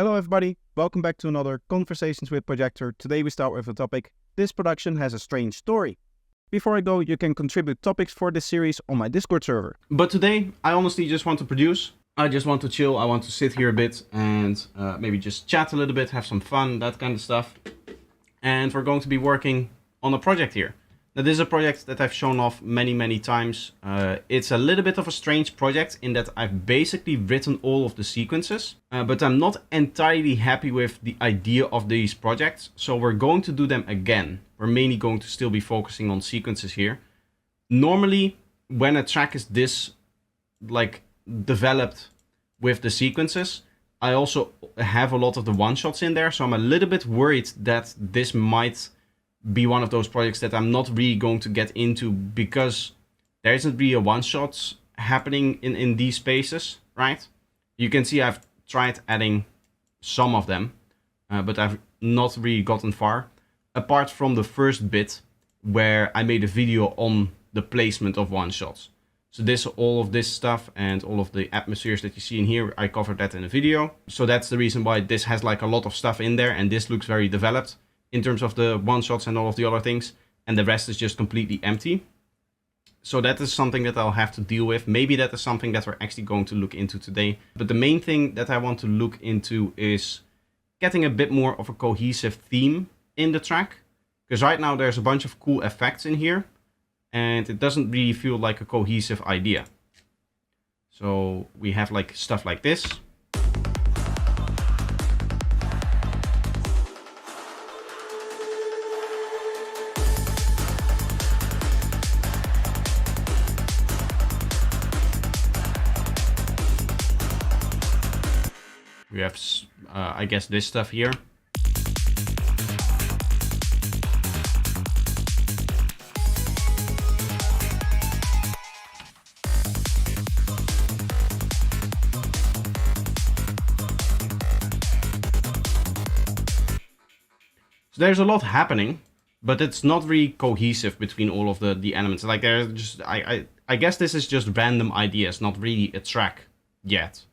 Hello everybody, welcome back to another Conversations with Projektor. Today we start with a topic, this production has a strange story. Before I go, you can contribute topics for this series on my Discord server. But today, I honestly just want to produce. I just want to chill, I want to sit here a bit and maybe just chat a little bit, have some fun, that kind of stuff. And we're going to be working on a project here. Now this is a project that I've shown off many times. It's a little bit of a strange project in that I've basically written all of the sequences, but I'm not entirely happy with the idea of these projects. So we're going to do them again. We're mainly going to still be focusing on sequences here. Normally, when a track is this like developed with the sequences, I also have a lot of the one-shots in there. So I'm a little bit worried that this might be one of those projects that I'm not really going to get into because there isn't really a one-shots happening in these spaces, right? You can see I've tried adding some of them, but I've not really gotten far, apart from the first bit where I made a video on the placement of one-shots. So all of this stuff and all of the atmospheres that you see in here, I covered that in a video. So that's the reason why this has like a lot of stuff in there and this looks very developed in terms of the one-shots and all of the other things, and the rest is just completely empty. So that is something that I'll have to deal with. Maybe that is something that we're actually going to look into today. But the main thing that I want to look into is getting a bit more of a cohesive theme in the track. Because right now there's a bunch of cool effects in here, and it doesn't really feel like a cohesive idea. So we have like stuff like this. We have, I guess, this stuff here. So there's a lot happening, but it's not really cohesive between all of the elements. Like there's just, I guess this is just random ideas, not really a track yet.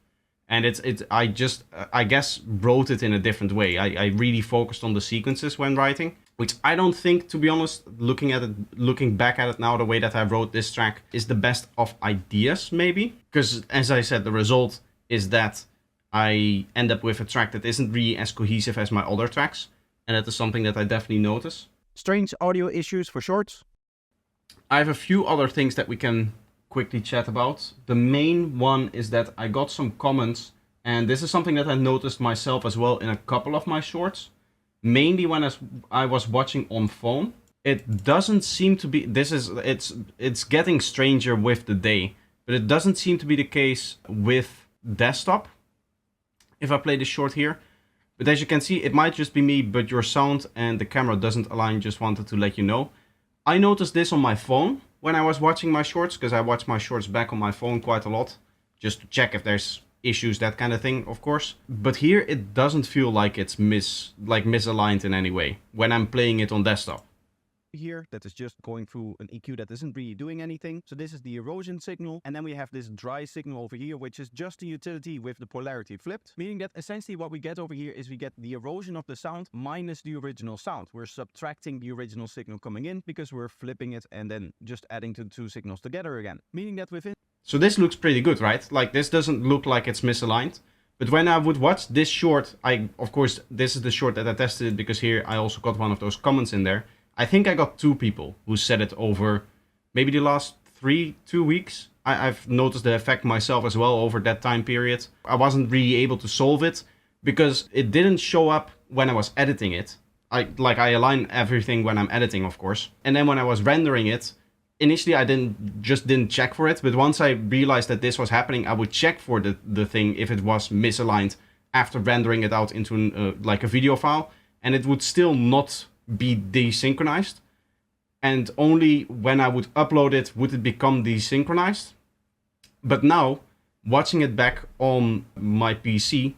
And I guess wrote it in a different way. I really focused on the sequences when writing, which I don't think, to be honest, looking back at it now, the way that I wrote this track is the best of ideas, maybe. Because as I said, the result is that I end up with a track that isn't really as cohesive as my other tracks. And that is something that I definitely notice. Strange audio issues for shorts. I have a few other things that we can quickly chat about. The main one is that I got some comments, and this is something that I noticed myself as well in a couple of my shorts, mainly when I was watching on phone. It doesn't seem to be, it's getting stranger with the day, but it doesn't seem to be the case with desktop if I play this short here. But as you can see, it might just be me, but your sound and the camera doesn't align. Just wanted to let you know. I noticed this on my phone when I was watching my shorts, because I watch my shorts back on my phone quite a lot, just to check if there's issues, that kind of thing, of course. But here it doesn't feel like it's misaligned in any way when I'm playing it on desktop. Here that is just going through an EQ that isn't really doing anything. So this is the erosion signal, and then we have this dry signal over here, which is just a utility with the polarity flipped, meaning that essentially what we get over here is we get the erosion of the sound minus the original sound. We're subtracting the original signal coming in because we're flipping it and then just adding the two signals together again, meaning that within. So this looks pretty good, right? Like this doesn't look like it's misaligned. But when I would watch this short, of course this is the short that I tested it, because here I also got one of those comments in there. I think I got 2 people who said it over maybe the last 2 weeks. I've noticed the effect myself as well over that time period. I wasn't really able to solve it because it didn't show up when I was editing it. I align everything when I'm editing, of course. And then when I was rendering it, initially I didn't check for it. But once I realized that this was happening, I would check for the thing if it was misaligned after rendering it out into like a video file. And it would still not be desynchronized, and only when I would upload it would it become desynchronized. But now, watching it back on my PC,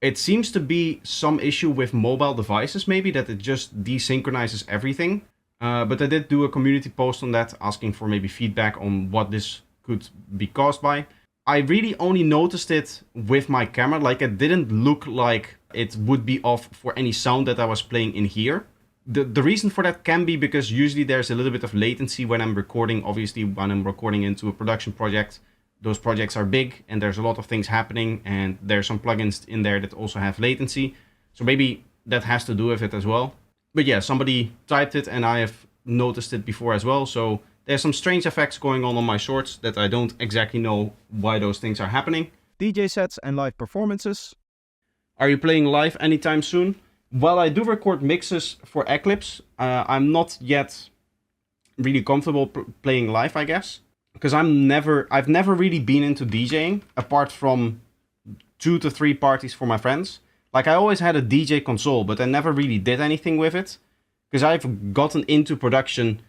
it seems to be some issue with mobile devices, maybe, that it just desynchronizes everything. But I did do a community post on that, asking for maybe feedback on what this could be caused by. I really only noticed it with my camera. Like, it didn't look like it would be off for any sound that I was playing in here. The reason for that can be because usually there's a little bit of latency when I'm recording. Obviously, when I'm recording into a production project, those projects are big and there's a lot of things happening, and there's some plugins in there that also have latency. So maybe that has to do with it as well. But yeah, somebody typed it and I have noticed it before as well. So there's some strange effects going on my shorts that I don't exactly know why those things are happening. DJ sets and live performances. Are you playing live anytime soon? While I do record mixes for Eclipse, I'm not yet really comfortable playing live, I guess. Because I've never really been into DJing, apart from 2 to 3 parties for my friends. Like, I always had a DJ console, but I never really did anything with it. Because I've gotten into production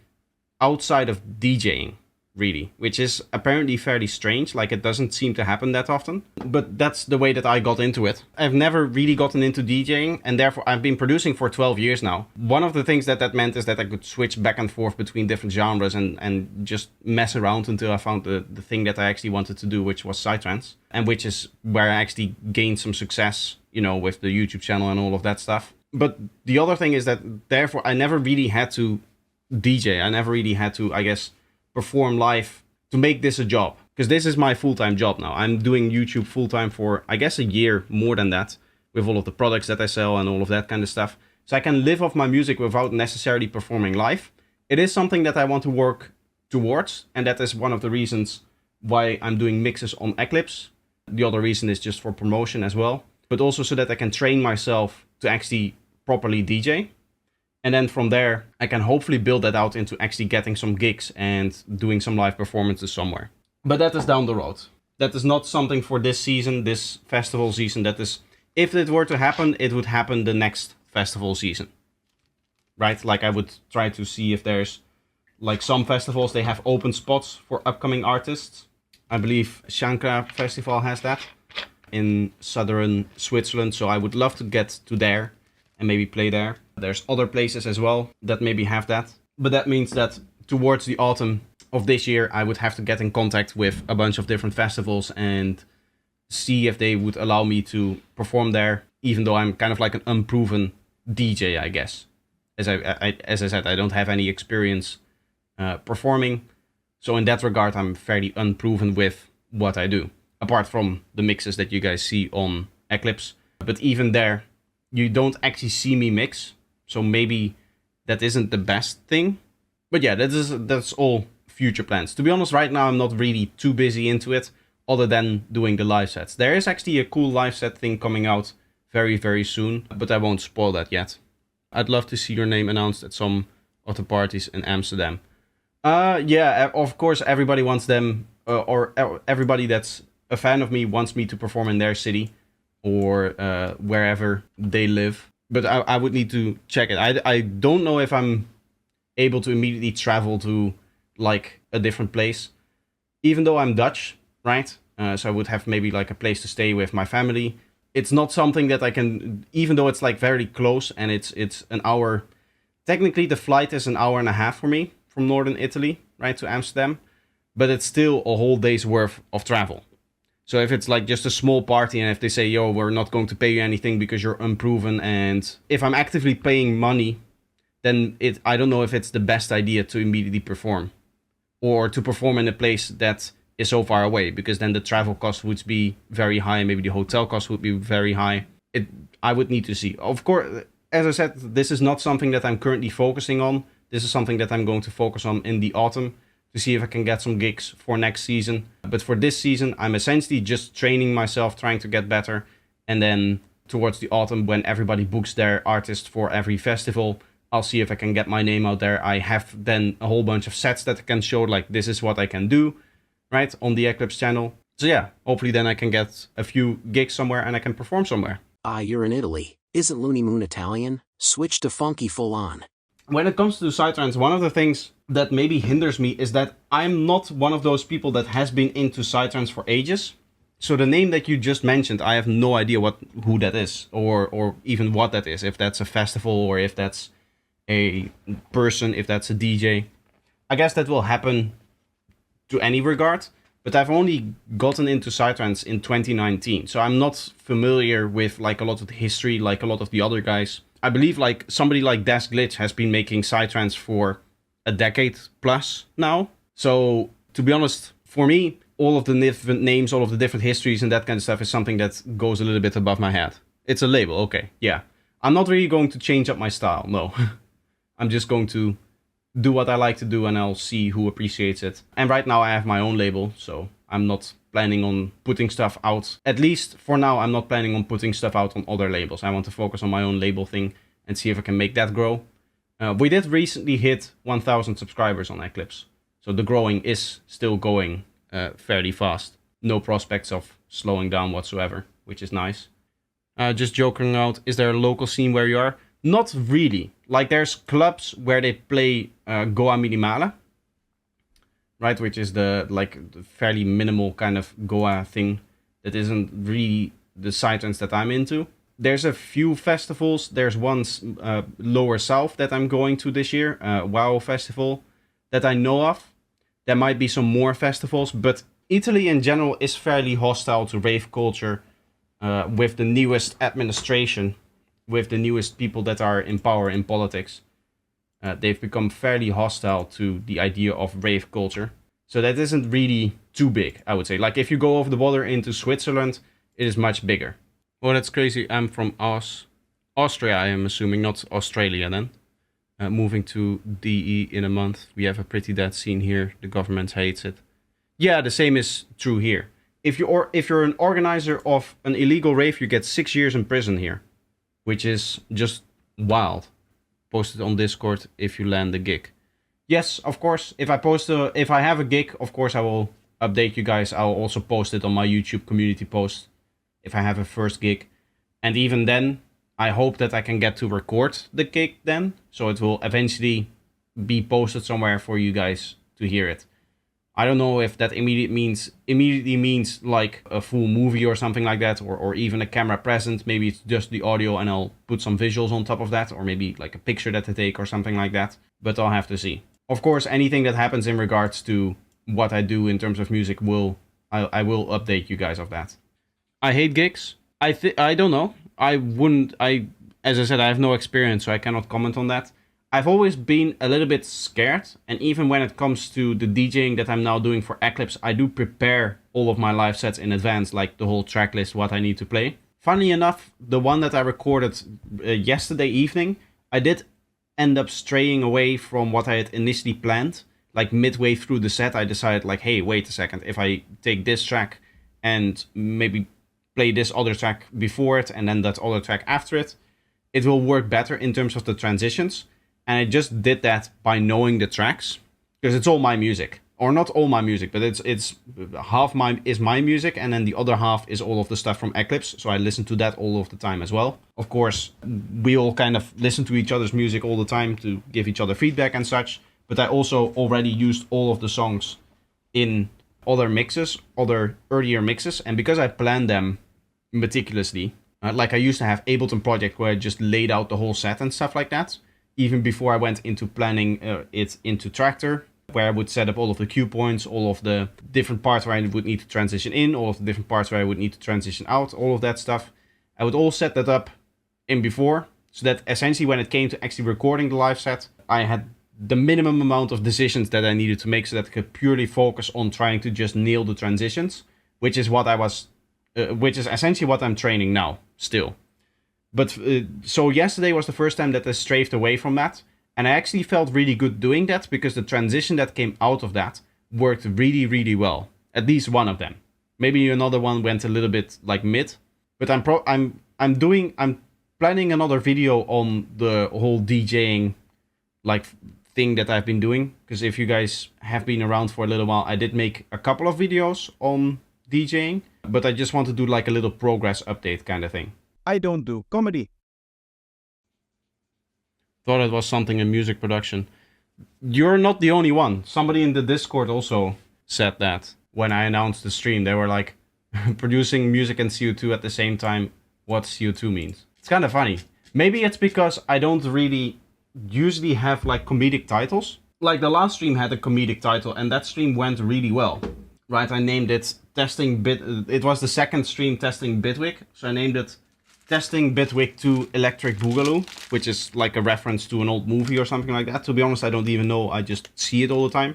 outside of DJing, really. Which is apparently fairly strange, like it doesn't seem to happen that often. But that's the way that I got into it. I've never really gotten into DJing, and therefore I've been producing for 12 years now. One of the things that meant is that I could switch back and forth between different genres and just mess around until I found the thing that I actually wanted to do, which was psytrance. And which is where I actually gained some success, you know, with the YouTube channel and all of that stuff. But the other thing is that therefore I never really had to DJ. I never really had to, I guess, perform live to make this a job. Because this is my full-time job now. I'm doing YouTube full-time for, I guess, a year, more than that, with all of the products that I sell and all of that kind of stuff. So I can live off my music without necessarily performing live. It is something that I want to work towards, and that is one of the reasons why I'm doing mixes on Eclipse. The other reason is just for promotion as well, but also so that I can train myself to actually properly DJ. And then from there, I can hopefully build that out into actually getting some gigs and doing some live performances somewhere. But that is down the road. That is not something for this season, this festival season. That is, if it were to happen, it would happen the next festival season. Right? Like, I would try to see if there's, like, some festivals, they have open spots for upcoming artists. I believe Shankra Festival has that in southern Switzerland. So I would love to get to there and maybe play there. There's other places as well that maybe have that. But that means that towards the autumn of this year, I would have to get in contact with a bunch of different festivals and see if they would allow me to perform there, even though I'm kind of like an unproven DJ, I guess. As I said, I don't have any experience performing. So in that regard, I'm fairly unproven with what I do, apart from the mixes that you guys see on Eclipse. But even there, you don't actually see me mix. So maybe that isn't the best thing. But yeah, that's all future plans. To be honest, right now, I'm not really too busy into it, other than doing the live sets. There is actually a cool live set thing coming out very, very soon, but I won't spoil that yet. I'd love to see your name announced at some of the parties in Amsterdam. Yeah, of course, everybody wants them, or everybody that's a fan of me wants me to perform in their city or wherever they live. But I would need to check it. I don't know if I'm able to immediately travel to, like, a different place. Even though I'm Dutch, right? So I would have maybe, like, a place to stay with my family. It's not something that I can, even though it's, like, very close and it's an hour. Technically, the flight is an hour and a half for me from northern Italy, right, to Amsterdam. But it's still a whole day's worth of travel. So if it's like just a small party and if they say, yo, we're not going to pay you anything because you're unproven, and if I'm actively paying money, then I don't know if it's the best idea to immediately perform. Or to perform in a place that is so far away, because then the travel cost would be very high, maybe the hotel cost would be very high. I would need to see. Of course, as I said, this is not something that I'm currently focusing on. This is something that I'm going to focus on in the autumn, to see if I can get some gigs for next season. But for this season, I'm essentially just training myself, trying to get better. And then towards the autumn, when everybody books their artist for every festival, I'll see if I can get my name out there. I have then a whole bunch of sets that I can show, like, this is what I can do, right, on the Eclipse channel. So yeah, hopefully then I can get a few gigs somewhere and I can perform somewhere. You're in Italy. Isn't Looney Moon Italian? Switch to funky full on. When it comes to psytrance, one of the things that maybe hinders me is that I'm not one of those people that has been into psytrance for ages. So the name that you just mentioned, I have no idea who that is, or even what that is. If that's a festival, or if that's a person, if that's a DJ. I guess that will happen to any regard. but I've only gotten into psytrance in 2019, so I'm not familiar with like a lot of the history like a lot of the other guys. I believe like somebody like Das Glitch has been making psytrance for a decade plus now. So to be honest, for me, all of the different names, all of the different histories and that kind of stuff is something that goes a little bit above my head. It's a label, okay, yeah. I'm not really going to change up my style, no. I'm just going to do what I like to do and I'll see who appreciates it. And right now I have my own label, so I'm not planning on putting stuff out. At least for now, I'm not planning on putting stuff out on other labels. I want to focus on my own label thing and see if I can make that grow. We did recently hit 1,000 subscribers on Eclipse, so the growing is still going fairly fast. No prospects of slowing down whatsoever, which is nice. Just joking out, is there a local scene where you are? Not really. Like there's clubs where they play Goa Minimale, right? Which is the fairly minimal kind of Goa thing that isn't really the psytrance that I'm into. There's a few festivals. There's one lower south that I'm going to this year, WoW Festival, that I know of. There might be some more festivals, but Italy in general is fairly hostile to rave culture. With the newest administration, with the newest people that are in power in politics, they've become fairly hostile to the idea of rave culture. So that isn't really too big, I would say. Like if you go over the border into Switzerland, it is much bigger. Oh, that's crazy. I'm from Austria, I am assuming, not Australia then. Moving to DE in a month. We have a pretty dead scene here. The government hates it. Yeah, the same is true here. If you're an organizer of an illegal rave, you get 6 years in prison here, which is just wild. Post it on Discord if you land a gig. Yes, of course. If I have a gig, of course I will update you guys. I will also post it on my YouTube community post if I have a first gig, and even then, I hope that I can get to record the gig then, so it will eventually be posted somewhere for you guys to hear it. I don't know if that immediately means like a full movie or something like that, or even a camera present. Maybe it's just the audio and I'll put some visuals on top of that, or maybe like a picture that I take or something like that. But I'll have to see. Of course, anything that happens in regards to what I do in terms of music I will update you guys of that. I hate gigs. I don't know. As I said, I have no experience, so I cannot comment on that. I've always been a little bit scared, and even when it comes to the DJing that I'm now doing for Eclipse, I do prepare all of my live sets in advance, like the whole track list, what I need to play. Funnily enough, the one that I recorded yesterday evening, I did end up straying away from what I had initially planned. Like midway through the set, I decided like, hey, wait a second, if I take this track and maybe play this other track before it and then that other track after it, it will work better in terms of the transitions. And I just did that by knowing the tracks, because it's all my music, or not all my music, but it's half my music, and then the other half is all of the stuff from Eclipse. So I listen to that all of the time as well. Of course, we all kind of listen to each other's music all the time to give each other feedback and such. But I also already used all of the songs in other earlier mixes, and because I planned them meticulously, like I used to have Ableton Project where I just laid out the whole set and stuff like that. Even before I went into planning it into Tractor, where I would set up all of the cue points, all of the different parts where I would need to transition in, all of the different parts where I would need to transition out, all of that stuff. I would all set that up in before, so that essentially when it came to actually recording the live set, I had the minimum amount of decisions that I needed to make so that I could purely focus on trying to just nail the transitions, which is essentially what I'm training now, still. But so yesterday was the first time that I strayed away from that, and I actually felt really good doing that because the transition that came out of that worked really, really well. At least one of them. Maybe another one went a little bit like mid, but I'm planning another video on the whole DJing like thing that I've been doing, because if you guys have been around for a little while, I did make a couple of videos on DJing, but I just want to do like a little progress update kind of thing. I don't do comedy. Thought it was something in music production. You're not the only one. Somebody in the Discord also said that when I announced the stream. They were like, producing music and CO2 at the same time, what CO2 means. It's kind of funny. Maybe it's because I don't really usually have like comedic titles. Like the last stream had a comedic title and that stream went really well. right? I named it testing bit. It was the second stream testing Bitwig, so I named it testing Bitwig 2 Electric Boogaloo, which is like a reference to an old movie or something like that. To be honest, I don't even know. I just see it all the time,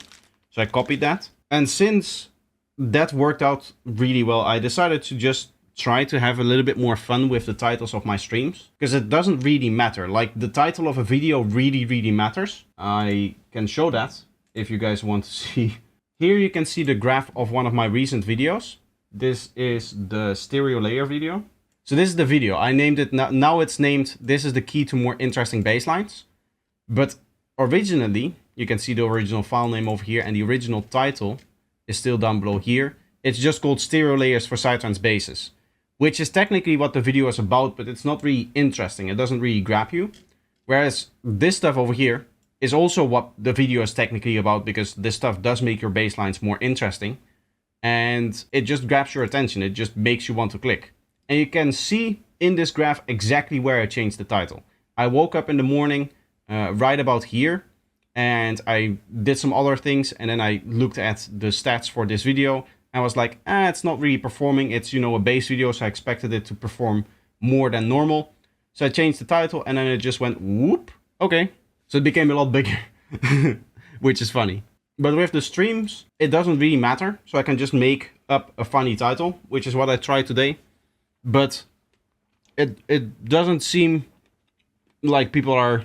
so I copied that. And since that worked out really well, I decided to just try to have a little bit more fun with the titles of my streams, because it doesn't really matter. Like, the title of a video really matters. I can show that if you guys want to see. Here you can see the graph of one of my recent videos. This is the stereo layer video. So this is the video. I named it, now it's named This is the Key to More Interesting Basslines. But originally, you can see the original file name over here, and the original title is still down below here. It's just called Stereo Layers for Psytrance Basses, which is technically what the video is about, but it's not really interesting. It doesn't really grab you. Whereas this stuff over here is also what the video is technically about, because this stuff does make your bass lines more interesting. And it just grabs your attention. It just makes you want to click. And you can see in this graph exactly where I changed the title. I woke up in the morning, right about here, and I did some other things, and then I looked at the stats for this video. I was like, it's not really performing. It's, you know, a bass video, so I expected it to perform more than normal. So I changed the title, and then it just went whoop. Okay. So it became a lot bigger, which is funny. But with the streams, it doesn't really matter. So I can just make up a funny title, which is what I tried today. But it doesn't seem like people are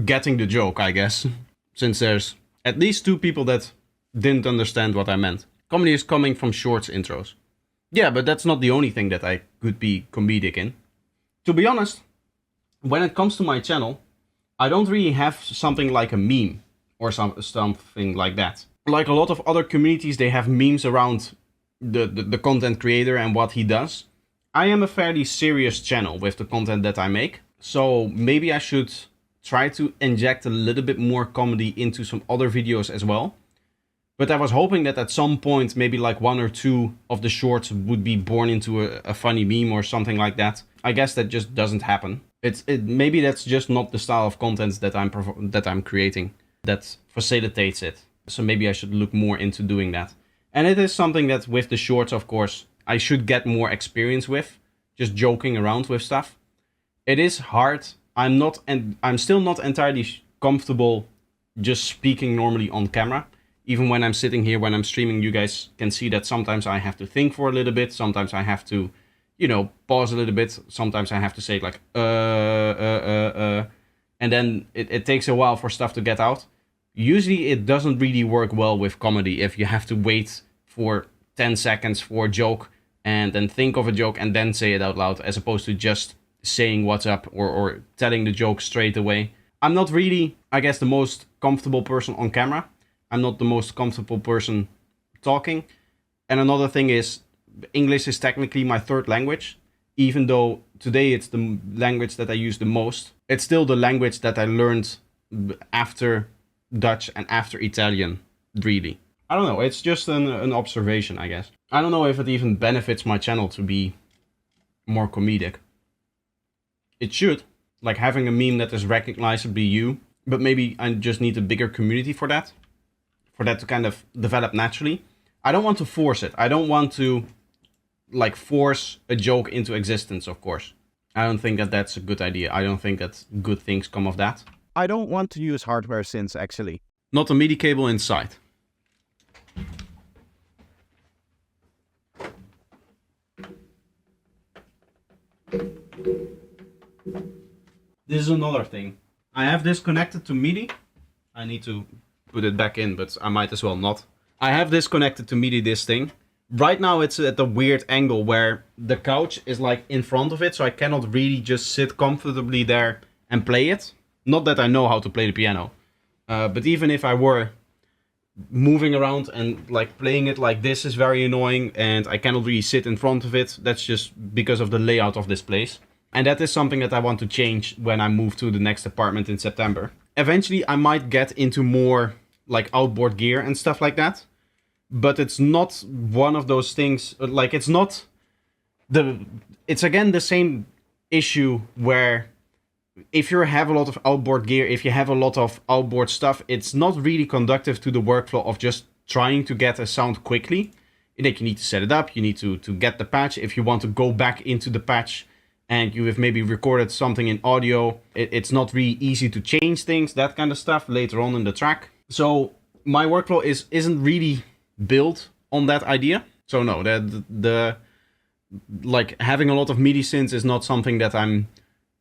getting the joke, I guess. Since there's at least 2 people that didn't understand what I meant. Comedy is coming from shorts intros. Yeah, but that's not the only thing that I could be comedic in. To be honest, when it comes to my channel, I don't really have something like a meme or something like that. Like a lot of other communities, they have memes around the content creator and what he does. I am a fairly serious channel with the content that I make. So maybe I should try to inject a little bit more comedy into some other videos as well. But I was hoping that at some point, maybe like 1 or 2 of the shorts would be born into a funny meme or something like that. I guess that just doesn't happen. Maybe that's just not the style of content that I'm creating that facilitates it. So maybe I should look more into doing that. And it is something that with the shorts, of course, I should get more experience with, just joking around with stuff. It is hard. I'm still not entirely comfortable just speaking normally on camera. Even when I'm sitting here, when I'm streaming, you guys can see that sometimes I have to think for a little bit. Sometimes I have to, you know, pause a little bit. Sometimes I have to say like, and then it takes a while for stuff to get out. Usually it doesn't really work well with comedy if you have to wait for 10 seconds for a joke and then think of a joke and then say it out loud, as opposed to just saying what's up or telling the joke straight away. I'm not really, I guess, the most comfortable person on camera. I'm not the most comfortable person talking. And another thing is, English is technically my 3rd language. Even though today it's the language that I use the most, it's still the language that I learned after Dutch and after Italian, really. I don't know, it's just an observation, I guess. I don't know if it even benefits my channel to be more comedic. It should, like having a meme that is recognizably you, but maybe I just need a bigger community for that to kind of develop naturally. I don't want to force it. I don't want to like force a joke into existence, of course. I don't think that that's a good idea. I don't think that good things come of that. I don't want to use hardware synths, actually. Not a MIDI cable inside. This is another thing. I have this connected to MIDI. I need to put it back in, but I might as well not. I have this connected to MIDI, this thing. Right now it's at a weird angle where the couch is like in front of it, so I cannot really just sit comfortably there and play it. Not that I know how to play the piano, but even if I were, moving around and like playing it like this is very annoying, and I cannot really sit in front of it. That's just because of the layout of this place. And that is something that I want to change when I move to the next apartment in September. Eventually I might get into more like outboard gear and stuff like that. But it's not one of those things, like it's again the same issue where if you have a lot of outboard gear, if you have a lot of outboard stuff, it's not really conducive to the workflow of just trying to get a sound quickly, like you need to set it up, you need to get the patch. If you want to go back into the patch and you have maybe recorded something in audio, it's not really easy to change things, that kind of stuff later on in the track. So my workflow isn't really built on that idea. So no, the like having a lot of MIDI synths is not something that I'm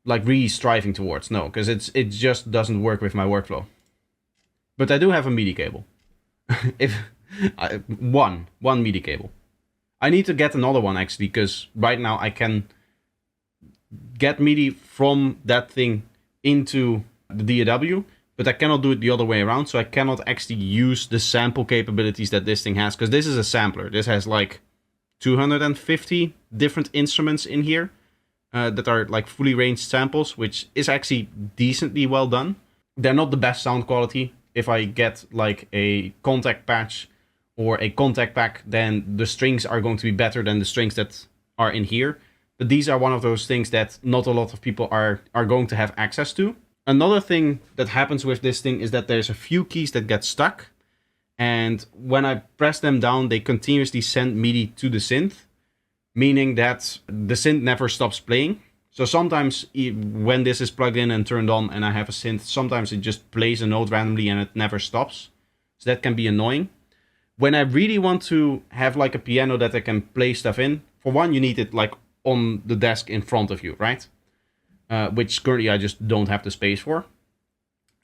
like really striving towards. No, because it just doesn't work with my workflow. But I do have a MIDI cable. One MIDI cable. I need to get another one actually, because right now I can get MIDI from that thing into the DAW, but I cannot do it the other way around. So I cannot actually use the sample capabilities that this thing has, because this is a sampler. This has like 250 different instruments in here that are like fully ranged samples, which is actually decently well done. They're not the best sound quality. If I get like a contact patch or a contact pack, then the strings are going to be better than the strings that are in here. But these are one of those things that not a lot of people are going to have access to. Another thing that happens with this thing is that there's a few keys that get stuck. And when I press them down, they continuously send MIDI to the synth, meaning that the synth never stops playing. So sometimes when this is plugged in and turned on and I have a synth, sometimes it just plays a note randomly and it never stops. So that can be annoying. When I really want to have like a piano that I can play stuff in, for one, you need it like on the desk in front of you, right? Which currently I just don't have the space for.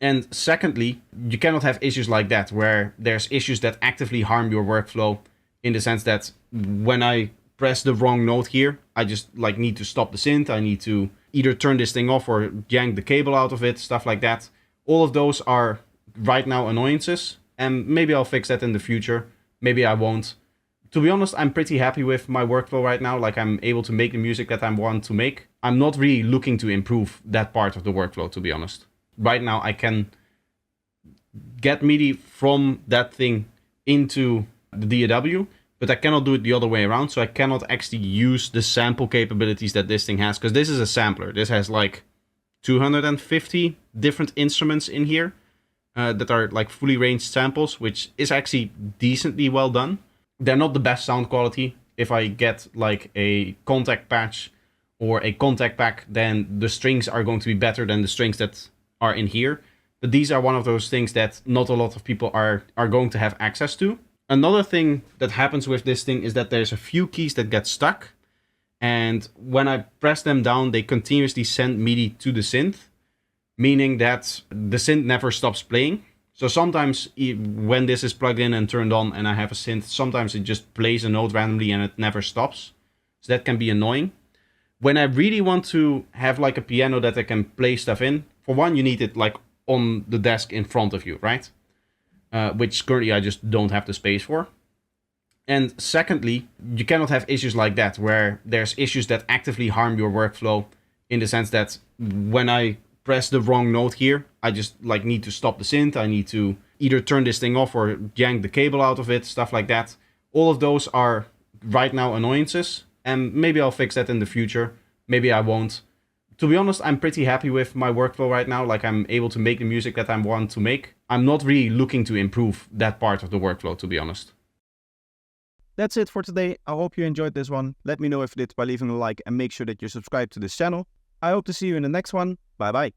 And secondly, you cannot have issues like that, where there's issues that actively harm your workflow, in the sense that when I press the wrong note here, I just like need to stop the synth. I need to either turn this thing off or yank the cable out of it, stuff like that. All of those are right now annoyances, and maybe I'll fix that in the future. Maybe I won't. To be honest, I'm pretty happy with my workflow right now. Like, I'm able to make the music that I want to make. I'm not really looking to improve that part of the workflow, to be honest. Right now, I can get MIDI from that thing into the DAW, but I cannot do it the other way around. So I cannot actually use the sample capabilities that this thing has, because this is a sampler. This has like 250 different instruments in here that are like fully ranged samples, which is actually decently well done. They're not the best sound quality. If I get like a contact patch or a contact pack, then the strings are going to be better than the strings that are in here. But these are one of those things that not a lot of people are going to have access to. Another thing that happens with this thing is that there's a few keys that get stuck. And when I press them down, they continuously send MIDI to the synth, meaning that the synth never stops playing. So sometimes when this is plugged in and turned on and I have a synth, sometimes it just plays a note randomly and it never stops. So that can be annoying. When I really want to have like a piano that I can play stuff in, for one, you need it like on the desk in front of you, right? Which currently I just don't have the space for. And secondly, you cannot have issues like that, where there's issues that actively harm your workflow, in the sense that when I press the wrong note here, I just like need to stop the synth. I need to either turn this thing off or yank the cable out of it, stuff like that. All of those are right now annoyances, and maybe I'll fix that in the future. Maybe I won't. To be honest, I'm pretty happy with my workflow right now. Like, I'm able to make the music that I want to make. I'm not really looking to improve that part of the workflow, to be honest. That's it for today. I hope you enjoyed this one. Let me know if you did by leaving a like, and make sure that you're subscribed to this channel. I hope to see you in the next one. Bye bye.